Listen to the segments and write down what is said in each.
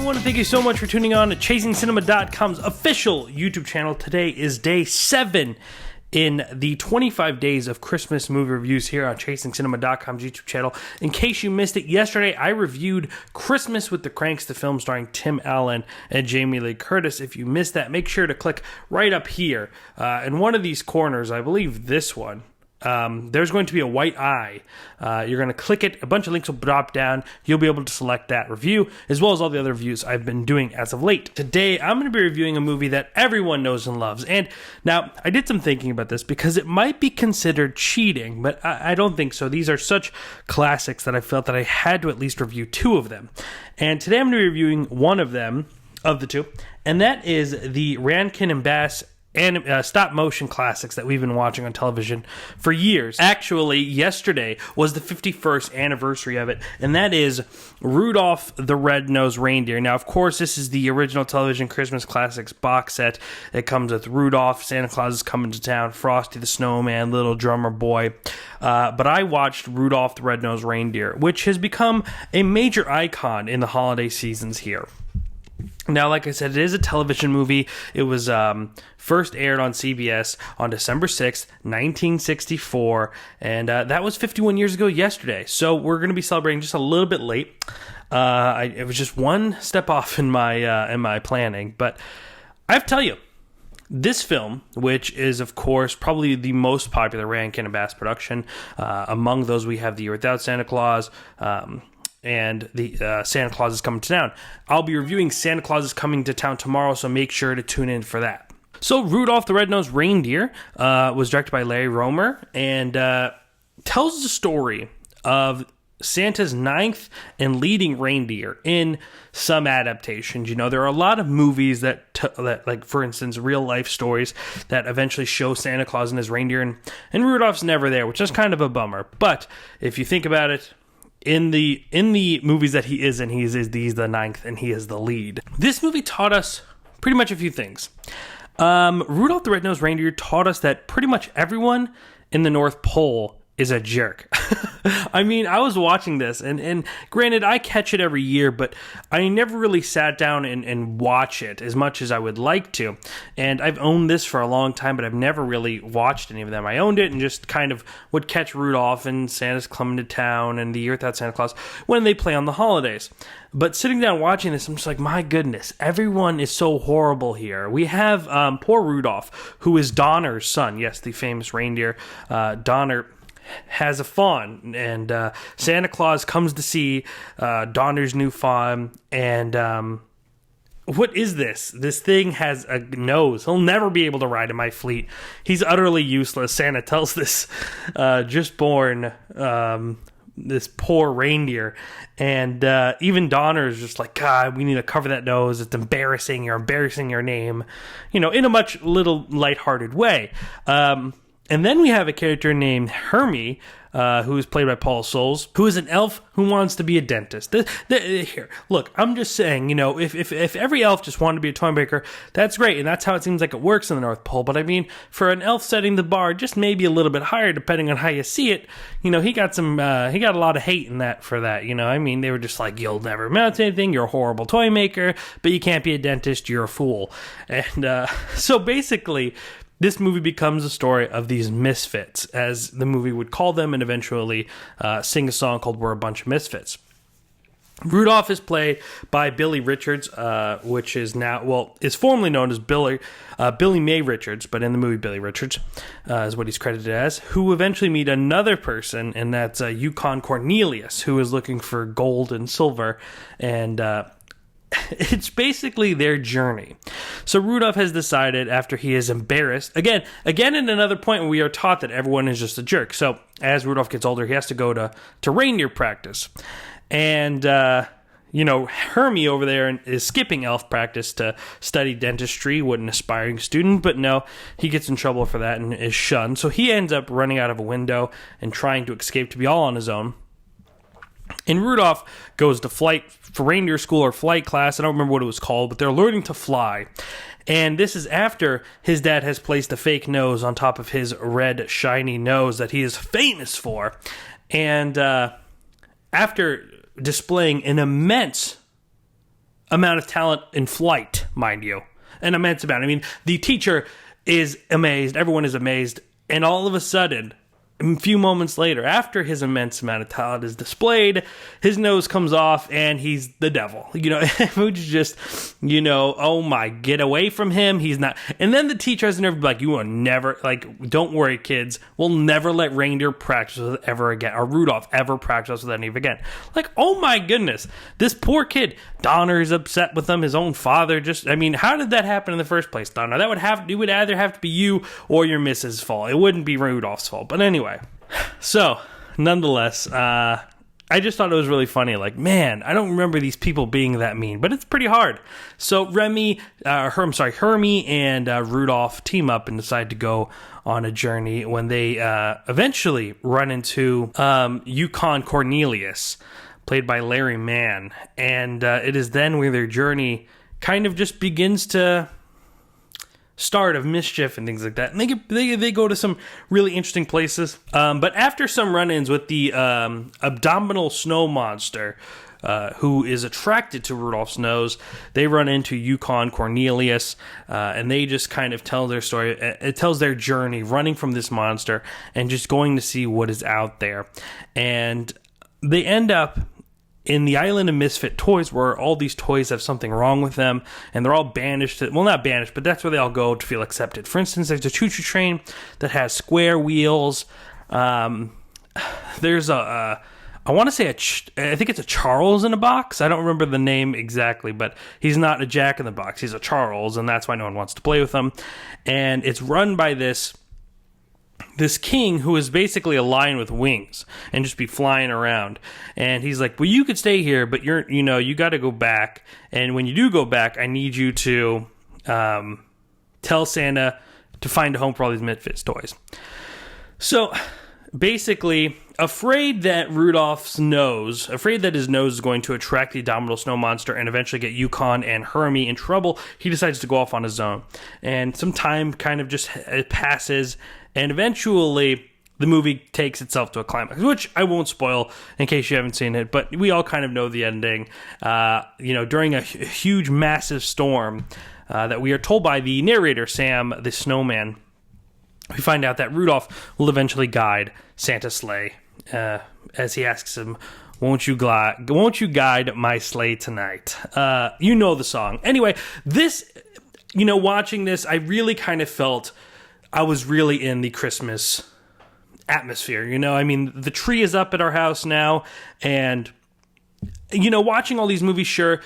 everyone, and thank you so much for tuning on to ChasingCinema.com's official YouTube channel. Today is day 7 in the 25 days of Christmas movie reviews here on ChasingCinema.com's YouTube channel. In case you missed it, yesterday I reviewed Christmas with the Cranks, the film starring Tim Allen and Jamie Lee Curtis. If you missed that, make sure to click right up here. In one of these corners, I believe this one, there's going to be a white eye. You're going to click it. A bunch of links will drop down. You'll be able to select that review, as well as all the other reviews I've been doing as of late. Today, I'm going to be reviewing a movie that everyone knows and loves. And now, I did some thinking about this because it might be considered cheating, but I don't think so. These are such classics that I felt that I had to at least review 2 of them. And today, I'm going to be reviewing one of them, of the 2, and that is the Rankin and Bass and stop motion classics that we've been watching on television for years. Actually, yesterday was the 51st anniversary of it, and that is Rudolph the Red-Nosed Reindeer. Now, of course, this is the original television Christmas classics box set. It comes with Rudolph, Santa Claus is coming to town, Frosty the Snowman, Little Drummer Boy. But I watched Rudolph the Red-Nosed Reindeer, which has become a major icon in the holiday seasons here. Now, like I said, it is a television movie. It was first aired on CBS on December 6th, 1964, and that was 51 years ago yesterday. So we're going to be celebrating just a little bit late. It was just one step off in my planning, but I have to tell you, this film, which is, of course, probably the most popular Rankin and Bass production, among those we have The Year Without Santa Claus, and the Santa Claus is Coming to Town. I'll be reviewing Santa Claus is Coming to Town tomorrow, so make sure to tune in for that. So Rudolph the Red-Nosed Reindeer was directed by Larry Romer and tells the story of Santa's 9th and leading reindeer in some adaptations. You know, there are a lot of movies that like, for instance, real-life stories that eventually show Santa Claus and his reindeer, and Rudolph's never there, which is kind of a bummer. But if you think about it, in the movies that he is in, he's the 9th and he is the lead. This movie taught us pretty much a few things. Rudolph the Red-Nosed Reindeer taught us that pretty much everyone in the North Pole is a jerk. I mean, I was watching this, and granted, I catch it every year, but I never really sat down and watch it as much as I would like to. And I've owned this for a long time, but I've never really watched any of them. I owned it and just kind of would catch Rudolph and Santa's Coming to Town and The Year Without Santa Claus when they play on the holidays. But sitting down watching this, I'm just like, my goodness, everyone is so horrible here. We have poor Rudolph, who is Donner's son. Yes, the famous reindeer. Donner has a fawn, and Santa Claus comes to see Donner's new fawn, and what is this? This thing has a nose. He'll never be able to ride in my fleet. He's utterly useless, Santa tells this just born this poor reindeer, and even Donner is just like, God, we need to cover that nose. It's embarrassing. You're embarrassing your name, you know, in a much little lighthearted way. And then we have a character named Hermie, who is played by Paul Soles, who is an elf who wants to be a dentist. Here, look, I'm just saying, you know, if every elf just wanted to be a toy maker, that's great, and that's how it seems like it works in the North Pole. But I mean, for an elf setting the bar just maybe a little bit higher, depending on how you see it, you know, he got a lot of hate in that for that. You know, I mean, they were just like, you'll never amount to anything. You're a horrible toy maker, but you can't be a dentist. You're a fool. And so basically, this movie becomes a story of these misfits, as the movie would call them, and eventually sing a song called We're a Bunch of Misfits. Rudolph is played by Billy Richards, which is now, well, is formerly known as Billy May Richards, but in the movie Billy Richards is what he's credited as, who eventually meet another person, and that's Yukon Cornelius, who is looking for gold and silver, and it's basically their journey. So Rudolph has decided, after he is embarrassed, again in another point when we are taught that everyone is just a jerk. So as Rudolph gets older, he has to go to reindeer practice. And, you know, Hermie over there is skipping elf practice to study dentistry. What an aspiring student. But no, he gets in trouble for that and is shunned. So he ends up running out of a window and trying to escape to be all on his own. And Rudolph goes to flight for reindeer school or flight class. I don't remember what it was called, but they're learning to fly. And this is after his dad has placed a fake nose on top of his red, shiny nose that he is famous for. And after displaying an immense amount of talent in flight, mind you. An immense amount. I mean, the teacher is amazed. Everyone is amazed. And all of a sudden, a few moments later, after his immense amount of talent is displayed, his nose comes off and he's the devil. You know, which is just, you know, oh my, get away from him. He's not. And then the teacher has the nerve to be like, you will never, like, don't worry, kids. We'll never let Reindeer practice with it ever again, or Rudolph ever practice with any of again. Like, oh my goodness, this poor kid. Donner is upset with him. His own father just, I mean, how did that happen in the first place, Donner? It would either have to be you or your missus' fault. It wouldn't be Rudolph's fault. But anyway. So, nonetheless, I just thought it was really funny. Like, man, I don't remember these people being that mean, but it's pretty hard. So Hermie and Rudolph team up and decide to go on a journey when they eventually run into Yukon Cornelius, played by Larry Mann. And it is then where their journey kind of just begins to start of mischief and things like that. And they go to some really interesting places. But after some run-ins with the abdominal snow monster, who is attracted to Rudolph's nose, they run into Yukon Cornelius, and they just kind of tell their story. It tells their journey running from this monster and just going to see what is out there. And they end up in the island of Misfit toys, where all these toys have something wrong with them, and they're all banished. Well, not banished, but that's where they all go to feel accepted. For instance, there's a choo-choo train that has square wheels. There's I want to say I think it's a Charles in a box. I don't remember the name exactly, but he's not a Jack in the Box. He's a Charles, and that's why no one wants to play with him. And it's run by this king who is basically a lion with wings and just be flying around. And he's like, well, you could stay here, but you got to go back. And when you do go back, I need you to tell Santa to find a home for all these Misfits toys. So basically, afraid that his nose is going to attract the abominable snow monster and eventually get Yukon and Hermie in trouble, he decides to go off on his own. And some time kind of just passes, and eventually the movie takes itself to a climax, which I won't spoil in case you haven't seen it, but we all kind of know the ending. During a huge, massive storm that we are told by the narrator, Sam the Snowman, we find out that Rudolph will eventually guide Santa's sleigh, as he asks him, won't you guide my sleigh tonight? You know the song. Anyway, watching this, I really kind of felt I was really in the Christmas atmosphere. I mean, the tree is up at our house now, and, watching all these movies, sure,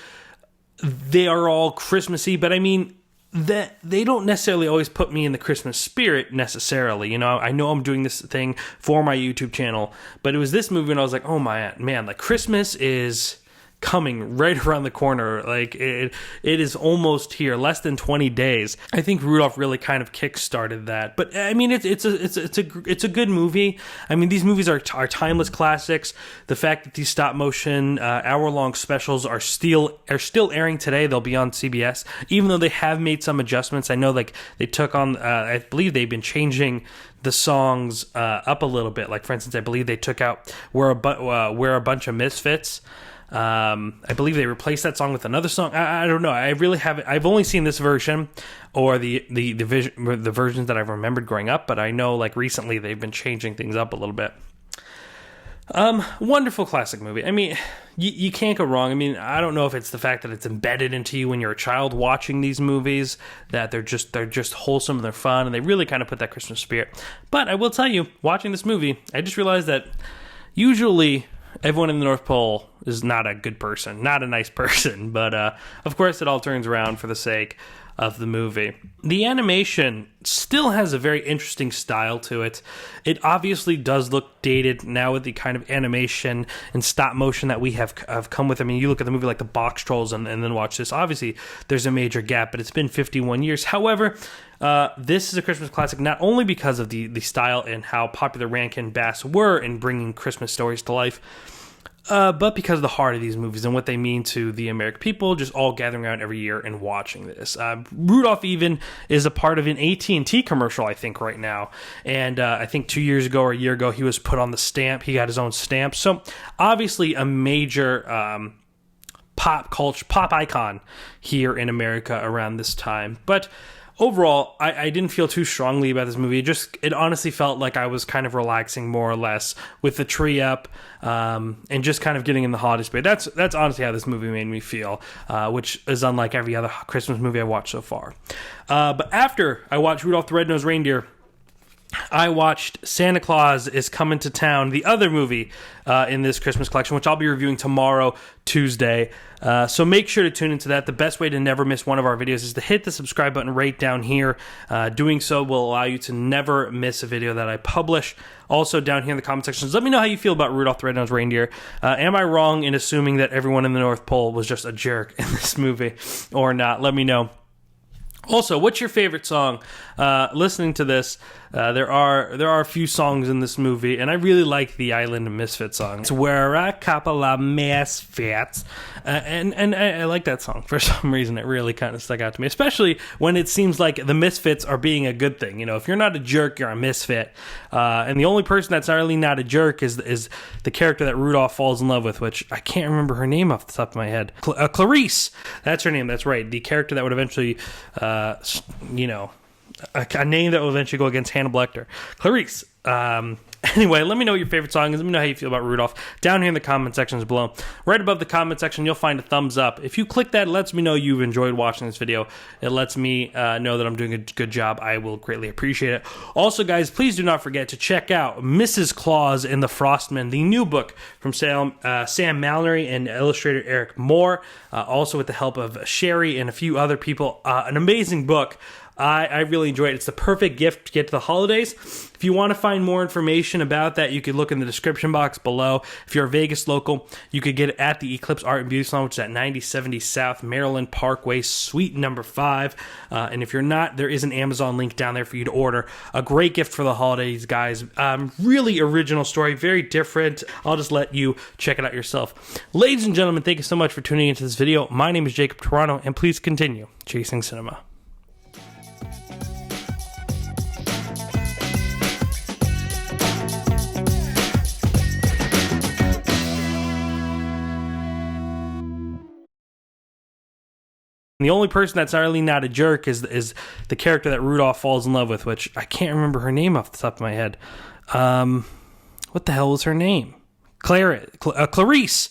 they are all Christmassy, but I mean, that they don't necessarily always put me in the Christmas spirit necessarily. I know I'm doing this thing for my YouTube channel, but it was this movie and I was like, oh my man, like Christmas is coming right around the corner. Like it is almost here, less than 20 days. I think Rudolph really kind of kick-started that. But I mean, it's a good movie. I mean, these movies are timeless classics. The fact that these stop motion hour-long specials are still airing today. They'll be on CBS, even though they have made some adjustments. I know like they took on, I believe they've been changing the songs up a little bit. Like for instance, I believe they took out "We're a Bunch of Misfits." I believe they replaced that song with another song. I don't know. I really haven't. I've only seen this version or the versions that I've remembered growing up, but I know like recently they've been changing things up a little bit. Wonderful classic movie. I mean, you can't go wrong. I mean, I don't know if it's the fact that it's embedded into you when you're a child watching these movies, that they're just wholesome and they're fun, and they really kind of put that Christmas spirit. But I will tell you, watching this movie, I just realized that usually everyone in the North Pole is not a good person, not a nice person, but of course it all turns around for the sake of the movie. The animation still has a very interesting style to it. It obviously does look dated now with the kind of animation and stop motion that we have come with. I mean, you look at the movie like the Box Trolls and then watch this. Obviously, there's a major gap, but it's been 51 years. However, this is a Christmas classic not only because of the style and how popular Rankin Bass were in bringing Christmas stories to life, but because of the heart of these movies and what they mean to the American people, just all gathering around every year and watching this. Rudolph even is a part of an AT&T commercial, I think, right now. And I think 2 years ago or a year ago, he was put on the stamp. He got his own stamp. So obviously a major pop culture, pop icon here in America around this time. But overall, I didn't feel too strongly about this movie. It honestly felt like I was kind of relaxing more or less with the tree up, and just kind of getting in the holiday spirit. That's honestly how this movie made me feel, which is unlike every other Christmas movie I've watched so far. But after I watched Rudolph the Red-Nosed Reindeer, I watched Santa Claus is Coming to Town, the other movie in this Christmas collection, which I'll be reviewing tomorrow, Tuesday. So make sure to tune into that. The best way to never miss one of our videos is to hit the subscribe button right down here. Doing so will allow you to never miss a video that I publish. Also, down here in the comment sections, let me know how you feel about Rudolph the Red-Nosed Reindeer. Am I wrong in assuming that everyone in the North Pole was just a jerk in this movie or not? Let me know. Also, what's your favorite song? Listening to this, there are a few songs in this movie, and I really like the Island of Misfit song. It's We're a Couple of Misfits, and I like that song for some reason. It really kind of stuck out to me, especially when it seems like the misfits are being a good thing. You know, if you're not a jerk, you're a misfit, and the only person that's really not a jerk is the character that Rudolph falls in love with, which I can't remember her name off the top of my head. Clarice, that's her name. That's right. The character that would eventually, a name that will eventually go against Hannibal Lecter. Clarice. Anyway, let me know what your favorite song is. Let me know how you feel about Rudolph down here in the comment sections below. Right above the comment section, you'll find a thumbs up. If you click that, it lets me know you've enjoyed watching this video. It lets me know that I'm doing a good job. I will greatly appreciate it. Also, guys, please do not forget to check out Mrs. Claus and the Frost Men, the new book from Sam Mallory and illustrator Eric Moore, also with the help of Sherry and a few other people. An amazing book. I really enjoy it. It's the perfect gift to get to the holidays. If you want to find more information about that, you could look in the description box below. If you're a Vegas local, you could get it at the Eclips Art and Beauty Salon, which is at 9070 South Maryland Parkway, Suite number 5. And if you're not, there is an Amazon link down there for you to order. A great gift for the holidays, guys. Really original story, very different. I'll just let you check it out yourself. Ladies and gentlemen, thank you so much for tuning into this video. My name is Jacob Toronto, and please continue chasing cinema. The only person that's really not a jerk is the character that Rudolph falls in love with, which I can't remember her name off the top of my head. What the hell was her name? Clarice.